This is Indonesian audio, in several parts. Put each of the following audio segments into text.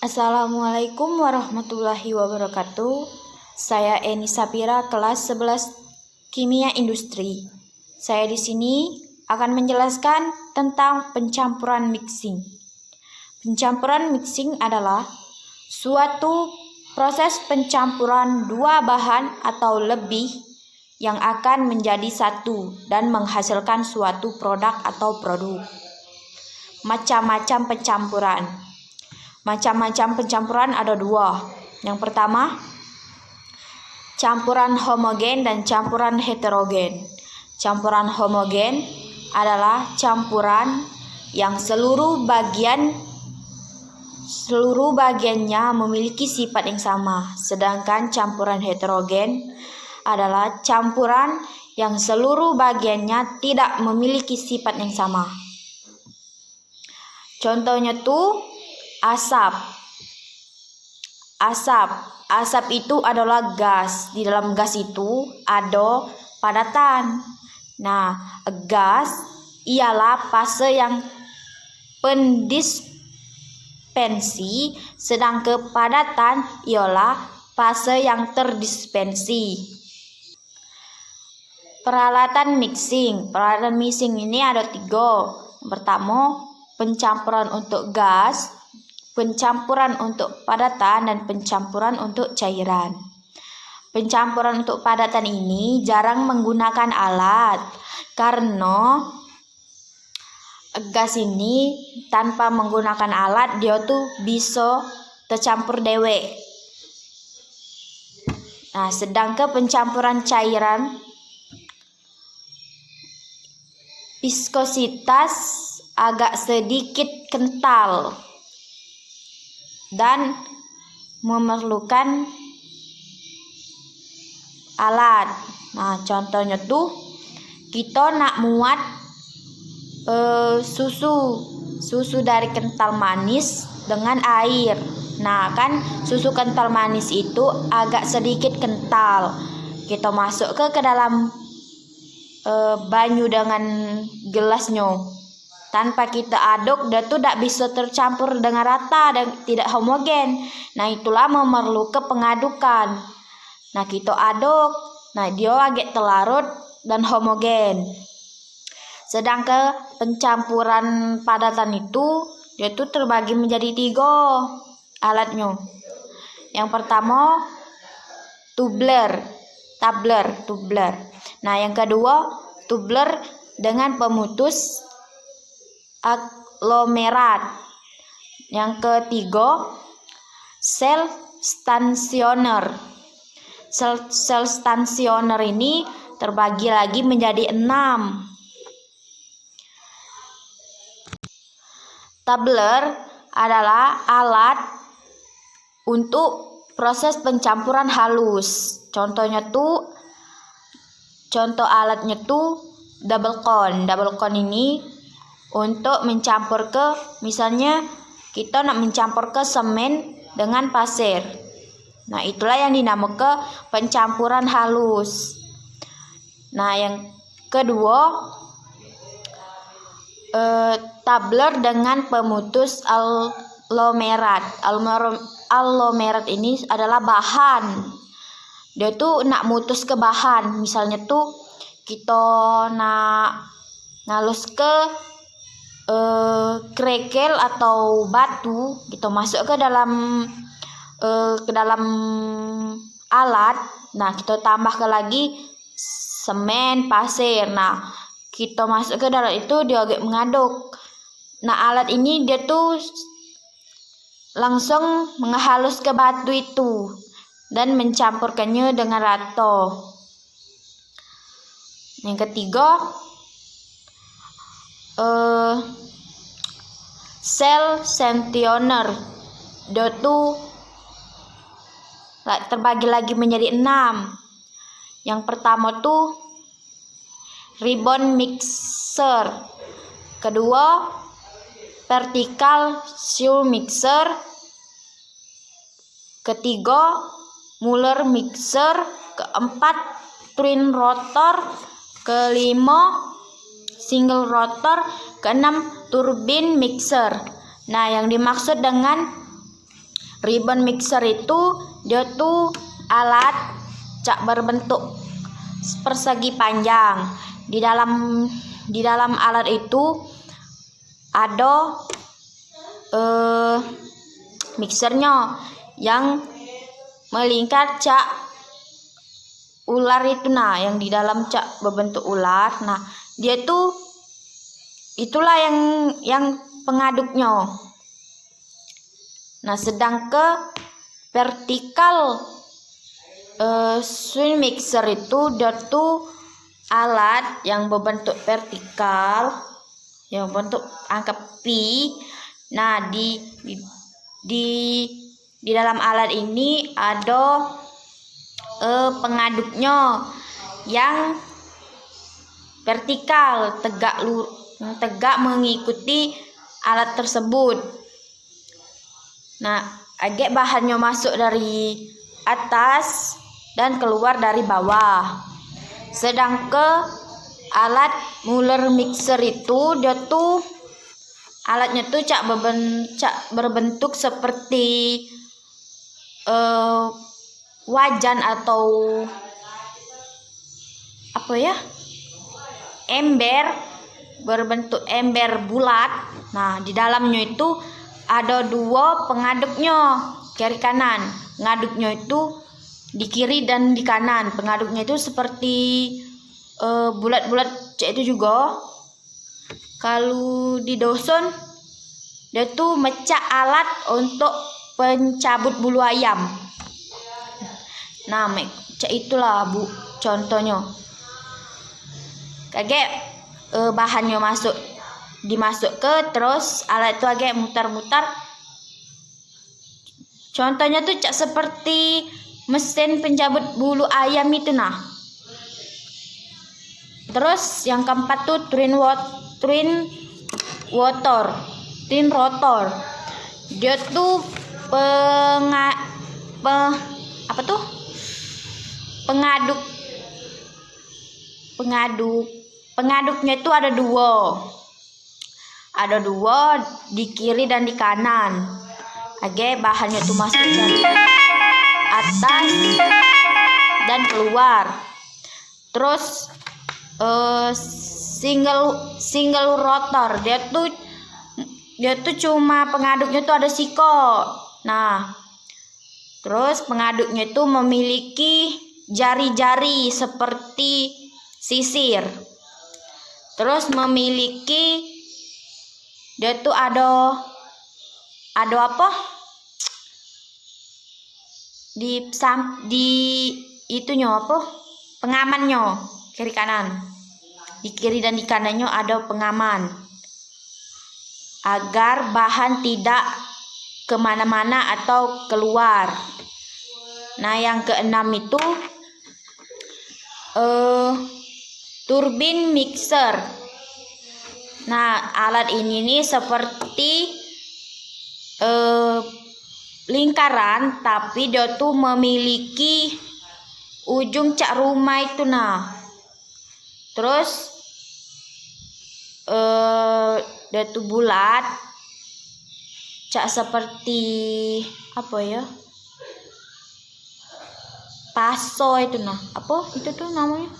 Assalamualaikum warahmatullahi wabarakatuh. Saya Eni Sapira, kelas 11 Kimia Industri. Saya di sini akan menjelaskan tentang pencampuran mixing. Pencampuran mixing adalah suatu proses pencampuran dua bahan atau lebih yang akan menjadi satu dan menghasilkan suatu produk atau produk. Macam-macam pencampuran. Macam-macam pencampuran ada dua. Yang pertama, campuran homogen dan campuran heterogen. Campuran homogen adalah campuran yang seluruh bagiannya memiliki sifat yang sama. Sedangkan campuran heterogen adalah campuran yang seluruh bagiannya tidak memiliki sifat yang sama. Contohnya tuh asap. Asap itu adalah gas. Di dalam gas itu ada padatan. Nah, gas ialah fase yang pendispensi, sedangkan padatan ialah fase yang terdispensi. Peralatan mixing. Peralatan mixing ini ada 3. Yang pertama, pencampuran untuk gas, pencampuran untuk padatan, dan pencampuran untuk cairan. Pencampuran untuk padatan ini jarang menggunakan alat karena gas ini tanpa menggunakan alat dia tuh bisa tercampur dewek. Nah, sedangkan pencampuran cairan viskositas agak sedikit kental dan memerlukan alat. Nah, contohnya tuh kita nak muat susu dari kental manis dengan air. Nah, kan susu kental manis itu agak sedikit kental. Kita masuk ke dalam banyu dengan gelasnya. Tanpa kita aduk, dia tuh tidak bisa tercampur dengan rata dan tidak homogen. Nah, itulah memerlukan pengadukan. Nah, kita aduk. Nah, dia agak terlarut dan homogen. Sedangkan pencampuran padatan itu, dia tuh terbagi menjadi 3 alatnya. Yang pertama, tumbler. Nah, yang kedua, tumbler dengan pemutus aglomerat. Yang ketiga, sel stasioner. Sel stasioner ini terbagi lagi menjadi 6. Tumbler adalah alat untuk proses pencampuran halus. Contoh alatnya tuh double cone. Double cone ini untuk mencampur ke, misalnya kita nak mencampur ke semen dengan pasir. Nah, itulah yang dinamakan pencampuran halus. Nah, yang kedua, tumbler dengan pemutus aglomerat. Aglomerat ini adalah bahan. Dia tuh nak mutus ke bahan. Misalnya tuh kita nak ngalus ke kerikil atau batu, kita masuk ke dalam alat. Nah, kita tambahkan lagi semen, pasir. Nah, kita masuk ke dalam itu, dia agak mengaduk. Nah, alat ini dia tuh langsung menghalus ke batu itu dan mencampurkannya dengan rata. Yang ketiga, sel stasioner. Dia tuh terbagi lagi menjadi 6. Yang pertama tuh ribbon mixer. Kedua, vertical screw mixer. Ketiga, Muller mixer. Keempat, twin rotor. Kelima, single rotor. Keenam, turbine mixer. Nah, yang dimaksud dengan Ribbon mixer itu dia tuh alat cak berbentuk persegi panjang. Di dalam alat itu ada mixernya yang melingkar cak ular itu, nah yang di dalam cak berbentuk ular. Nah dia tuh itulah yang pengaduknya. Nah sedang ke vertikal swing mixer itu dia tuh alat yang berbentuk vertikal, yang bentuk angka pi. Nah di dalam alat ini ada pengaduknya yang vertikal, tegak mengikuti alat tersebut. Nah, agak bahannya masuk dari atas dan keluar dari bawah. Sedangkan alat Muller mixer itu dia tuh alatnya tuh cak berbentuk seperti wajan atau apa ya, ember, berbentuk ember bulat. Nah di dalamnya itu ada dua pengaduknya, kiri kanan. Pengaduknya itu di kiri dan di kanan. Pengaduknya itu seperti bulat-bulat cek itu juga. Kalau di doson dia tuh mecah alat untuk pencabut bulu ayam. Nah cek itulah bu contohnya. Kayak bahannya dimasuk ke, terus alat itu agak mutar-mutar. Contohnya tuh cak seperti mesin pencabut bulu ayam itu. Nah terus yang keempat tuh twin rotor. Dia tuh pengaduknya itu ada dua di kiri dan di kanan. Agak bahannya tuh masuk dari atas dan keluar. Terus single rotor, dia tuh cuma pengaduknya tuh ada siko. Nah terus pengaduknya itu memiliki jari-jari seperti sisir. Terus memiliki dia tuh ada apa di itunya apa, pengamannya kiri kanan. Di kiri dan di kanannya ada pengaman agar bahan tidak kemana-mana atau keluar. Nah yang keenam itu turbin mixer. Nah alat ini nih seperti lingkaran, tapi dia tuh memiliki ujung cak rumah itu. Nah terus dia tuh bulat cak seperti apa ya, paso itu. Nah apa itu tuh namanya,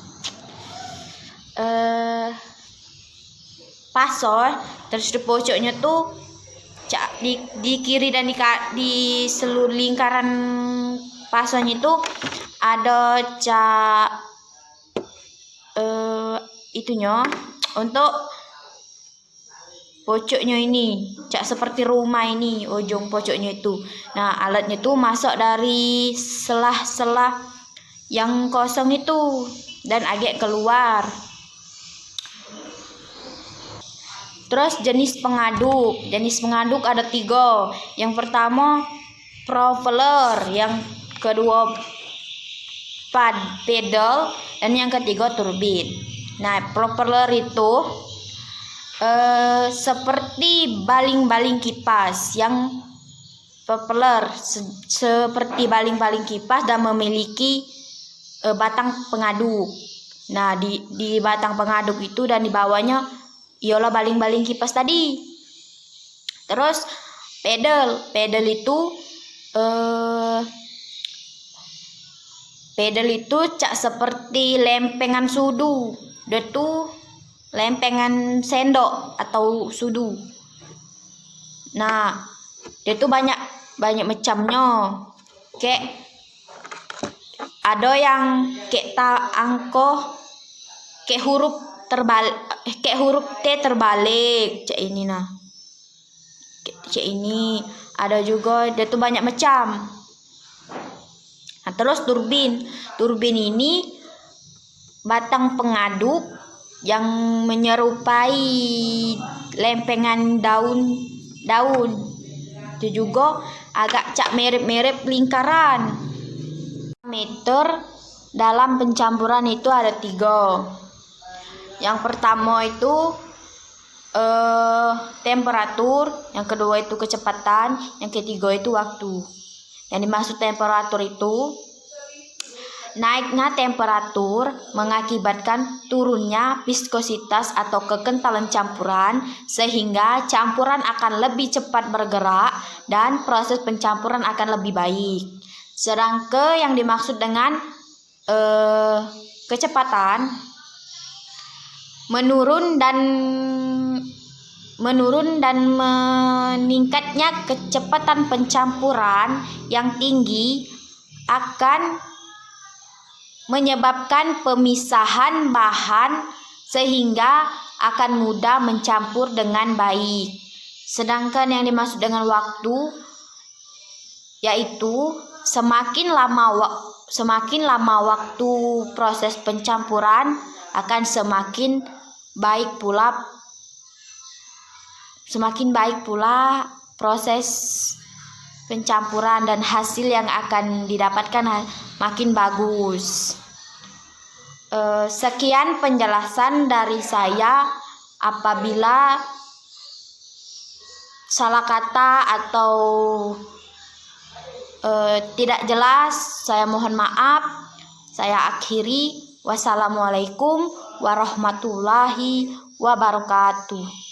paso. Terus di pojoknya tuh cak di kiri dan di seluruh lingkaran pasonya itu ada cak itunya untuk pojoknya ini, cak seperti rumah ini ujung pojoknya itu. Nah alatnya tuh masuk dari selah-selah yang kosong itu dan agak keluar. Terus jenis pengaduk ada 3. Yang pertama propeller, yang kedua pedal, dan yang ketiga turbin. Nah propeller itu seperti baling-baling kipas. Yang propeller seperti baling-baling kipas dan memiliki batang pengaduk. Nah di batang pengaduk itu dan di bawahnya ialah baling-baling kipas tadi. Terus pedal itu pedel itu cak seperti lempengan sudu. Dia tuh lempengan sendok atau sudu. Nah, dia tuh banyak macamnya. Kayak ada yang kayak angko, kayak huruf terbalik, kayak huruf T terbalik, cak ini nah. Cak ini ada juga, dia tuh banyak macam. Nah, terus turbin ini batang pengaduk yang menyerupai lempengan daun. Itu juga agak cak mirip lingkaran. Meter dalam pencampuran itu ada 3. Yang pertama itu temperatur, yang kedua itu kecepatan, yang ketiga itu waktu. Yang dimaksud temperatur itu naiknya temperatur mengakibatkan turunnya viskositas atau kekentalan campuran sehingga campuran akan lebih cepat bergerak dan proses pencampuran akan lebih baik. Sedangkan yang dimaksud dengan kecepatan menurun dan meningkatnya kecepatan pencampuran yang tinggi akan menyebabkan pemisahan bahan sehingga akan mudah mencampur dengan baik. Sedangkan yang dimaksud dengan waktu yaitu semakin lama waktu proses pencampuran akan semakin baik pula proses pencampuran dan hasil yang akan didapatkan makin bagus. Sekian penjelasan dari saya. Apabila salah kata atau tidak jelas, saya mohon maaf. Saya akhiri. Wassalamualaikum warahmatullahi wabarakatuh.